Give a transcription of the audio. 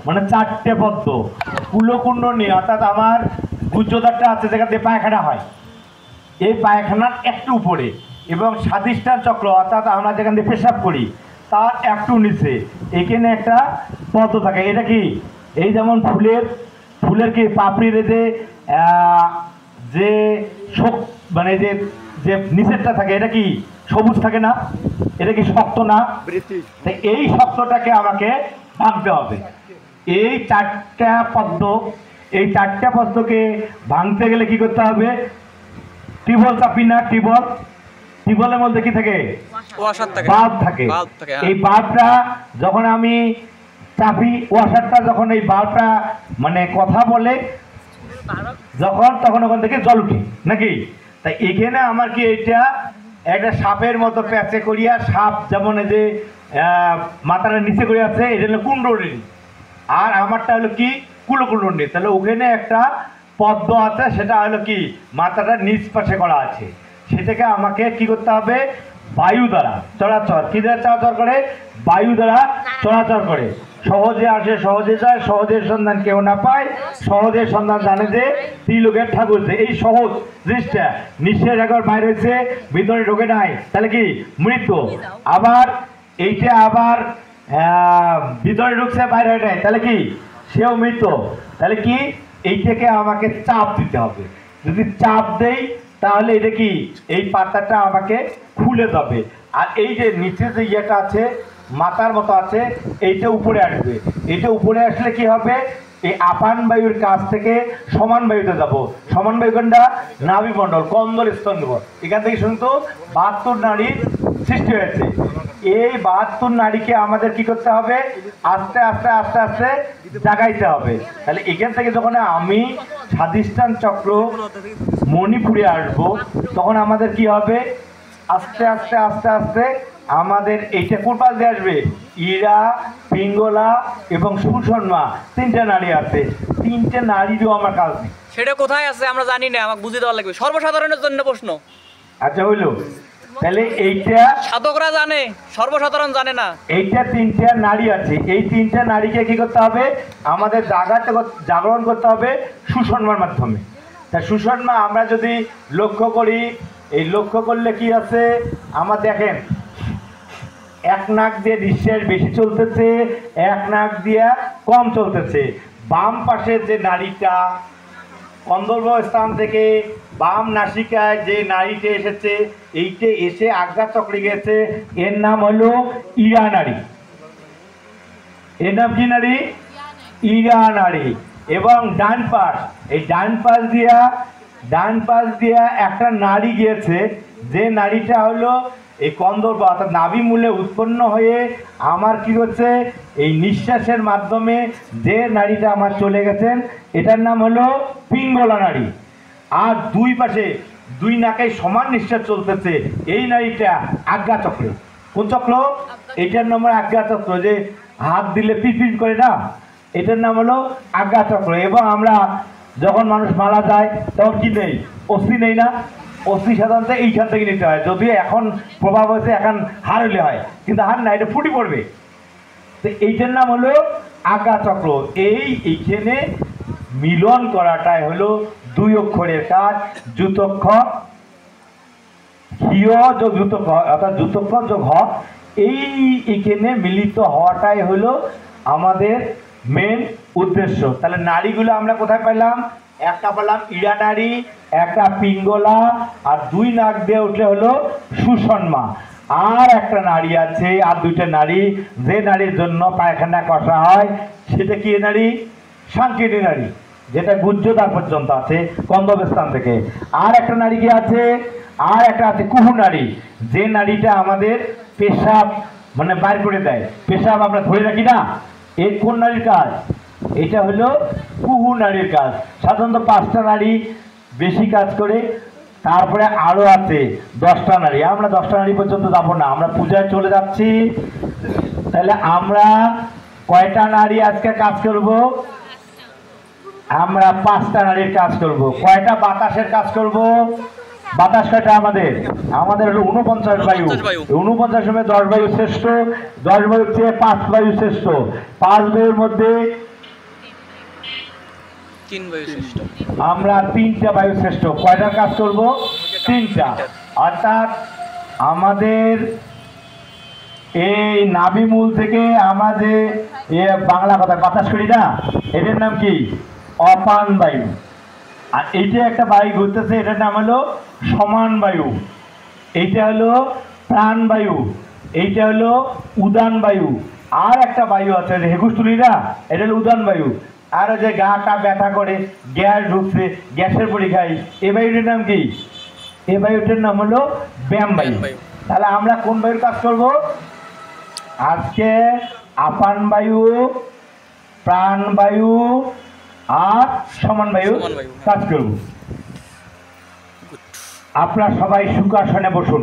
মানে চারটে পদ্ম কুলকুণ্ডনী, অর্থাৎ আমার গুজ্জদারটা আছে যেখান থেকে পায়খানা হয়, এই পায়খানার একটু উপরে, এবং স্বাধিষ্ঠান চক্র অর্থাৎ আমরা যেখান থেকে পেশাব করি তার একটু নিচে এখানে একটা পদ্ম থাকে। এটা কি এই যেমন ফুলের কি পাপড়ির যে শোক মানে যে যে নিচেরটা থাকে এটা কি সবুজ থাকে না, এটা কি শক্ত না? তাই এই শক্তটাকে আমাকে ভাঙতে হবে। এই চারটা পদ্মকে ভাঙতে গেলে কি করতে হবে? টিউবওয়েল চাপি না, টিউবওয়েলের মধ্যে কি থাকে? বাল্ব থাকে। এই বাল্বটা যখন আমি চাপি, ওয়াশারটা যখন এই বাল্বটা মানে কথা বলে তখন ওখান থেকে জল উঠে নাকি? তাই এখানে আমার কি এটা একটা সাপের মতো প্যাচে করিয়া, সাপ যেমন এই যে মাথাটা নিচে করে আছে, এটা হলো কুণ্ডলী, আর আমারটা হলো কি কুলকুণ্ডনী। তাহলে ওখানে একটা পদ্ম আছে, সেটা হলো কি মাথাটা নিচ পাশে করা আছে, সেটাকে আমাকে কি করতে হবে? বায়ু দ্বারা চলাচল। কি দ্বারা চলাচল করে? বায়ু দ্বারা চলাচল করে। সহজে আসে সহজে যায়, সহজের সন্ধান কেউ না পায়, সহজের সন্ধান জানে যে ত্রিলোকের ঠাকুর। এই সহজ জিনিসটা নিঃশ্বাস একবার বাইরে হয়েছে, ভিতরে ঢোকে নাই, তাহলে কি মৃত্যু। আবার এইটা আবার ভিতরে ঢুকছে বাইরে হয়ে যায়, তাহলে কি সেও মৃত্যু। তাহলে কি এইটাকে আমাকে চাপ দিতে হবে। যদি চাপ দেই তাহলে এটা কি এই পাতাটা আমাকে খুলে যাবে, আর এই যে নিচে যে ইয়েটা আছে মাথার মতো আছে, এইটা উপরে আসবে। এটা উপরে আসলে কি হবে? এই আপান বায়ুর কাছ থেকে সমান বায়ুতে যাব। সমান বায়ু কোনটা? নাভিমণ্ডল, কন্দর স্তম্ভ। এখান থেকে শুনতো 72 নাড়ির সৃষ্টি হয়েছে। এই 72 নাড়িকে আমাদের কি করতে হবে? আস্তে আস্তে আস্তে আস্তে জাগাইতে হবে। তাহলে এখান থেকে যখন আমি স্বাধিষ্ঠান চক্র মণিপুরে আসবো, তখন আমাদের কি হবে? আস্তে আস্তে আস্তে আস্তে আমাদের এইটা কোন পাশ দিয়ে আসবে? ইরা, পিঙ্গলা এবং সুষমা, তিনটে নারী আছে। তিনটে নারীরও আমার কাজ নেই। সেটা কোথায় আছে আমরা জানি না, আমাকে বুঝে দেওয়া লাগবে। সর্বসাধারণের জন্য প্রশ্ন। আচ্ছা হইলো, তাহলে এইটা সাধকরা জানে, সর্বসাধারণ জানে না। এইটা তিনটা নারী আছে, এই তিনটা নারীকে কি করতে হবে? আমাদের জাগরণ করতে হবে সুষমার মাধ্যমে। তা সুষমা আমরা যদি লক্ষ্য করি, এই লক্ষ্য করলে কি আছে? আমার দেখেন এক নাক দিয়ে নিঃশ্বাস বেশি চলতেছে, এক নাক দিয়ে কম চলতেছে। বাম পাশের যে নারীটা কন্দর্প স্থান থেকে বাম নাসিকায় যে নারীটা এসেছে, এইটা এসে আজ্ঞা চক্রে গেছে, এর নাম হলো ইরা নারী। এর নাম কি নারী? ইরা নারী। এবং ডান পাশ, এই ডান পাশ দিয়া একটা নারী গিয়েছে, যে নারীটা হলো এই কন্দর্প অর্থাৎ নাভি মূলে উৎপন্ন হয়ে আমার কি হচ্ছে? এই নিঃশ্বাসের মাধ্যমে যে নারীটা আমার চলে গেছেন, এটার নাম হলো পিঙ্গলা নারী। আর দুই পাশে দুই নাকে সমান নিঃশ্বাস চলতেছে, এই নারীটা আজ্ঞা চক্র। কোন চক্র? এটার নাম হলো আজ্ঞা চক্র। যে হাত দিলে পিপিন করে না, এটার নাম হলো আজ্ঞা চক্র। এবং আমরা যখন মানুষ মারা যায় তখন কি নেই? অস্থি নেই না? অস্থি সাধারণত এইখান থেকে নিতে হয়, যদিও এখন প্রভাব হয়েছে এখন হার হলে হয়, কিন্তু হার না, এটা ফুটি পড়বে। তো এইটার নাম হলো আজ্ঞা চক্র। এইখানে মিলন করাটাই হলো দুই অক্ষরের কাজ। যুতক্ষর হিয় যোগ যুতক্ষর, অর্থাৎ যুতক্ষর যোগ হ, এইখানে মিলিত হওয়াটাই হলো আমাদের মেন উদ্দেশ্য। তাহলে নারীগুলো আমরা কোথায় পেলাম? একটা পেলাম ইরা নারী, একটা পিঙ্গলা, আর দুই নাক দিয়ে উঠলে হলো সুষমা। আর একটা নারী আছে, আর দুইটা নারী, যে নারীর জন্য পায়খানা কষা হয়, সেটা কি নারী? সাংকেতিক নারী, যেটা গুজ্জদার পর্যন্ত আছে কন্দর্প স্থান থেকে। আর একটা নারী কি আছে? আর একটা আছে কুহু নারী, যে নারীটা আমাদের পেশাব মানে বাইর করে দেয়, পেশাব আমরা ধরে রাখি না, এর কোন নারীর কাজ? এটা হলো কুহু নারীর কাজ। সাধারণত 5টা নারী বেশি কাজ করে, তারপরে আরো আছে 10টা নারী। আমরা 10টা নারী পর্যন্ত যাব না, আমরা পূজায় চলে যাচ্ছি। তাহলে আমরা কয়টা নারী আজকে কাজ করব? আমরা 5টা নারীর কাজ করব। কয়টা বাতাসের কাজ করব? বাতাস কয়টা আমাদের আমাদের হলো 49 বায়ু। 49 বায়ু। 49 মধ্যে 10 বায়ু শ্রেষ্ঠ, 10 বায়ুর চেয়ে 5 বায়ু শ্রেষ্ঠ। 5 বায়ুর মধ্যে 3 বায়ু শ্রেষ্ঠ। আমরা 3টা বায়ু শ্রেষ্ঠ। কয়টার কাজ করব? 3টা। অর্থাৎ আমাদের এই নাভিমূল থেকে আমাদের বাংলা কথা বাতাস করি না, এটার নাম কি? অপান বায়ু। আর এইটা একটা বায়ু ঘুরতেছে, এটার নাম হলো সমান বায়ু। এইটা হলো প্রাণ বায়ু, এইটা হলো উদান বায়ু। আর একটা বায়ু আছে হেগুস্তুলি না, এটা হলো উদান বায়ু। আর ওই যে গাটা ব্যথা করে, গ্যাস ঢুকছে, গ্যাসের পরি খাই, এই বায়ুটার নাম কি? এই বায়ুটার নাম হলো ব্যায়াম বায়ু। তাহলে আমরা কোন বায়ুর কাজ করব আজকে? আপান বায়ু, প্রাণ বায়ু আর সমান বায়ু কাজ করব। আপনারা সবাই সুখাসনে বসুন।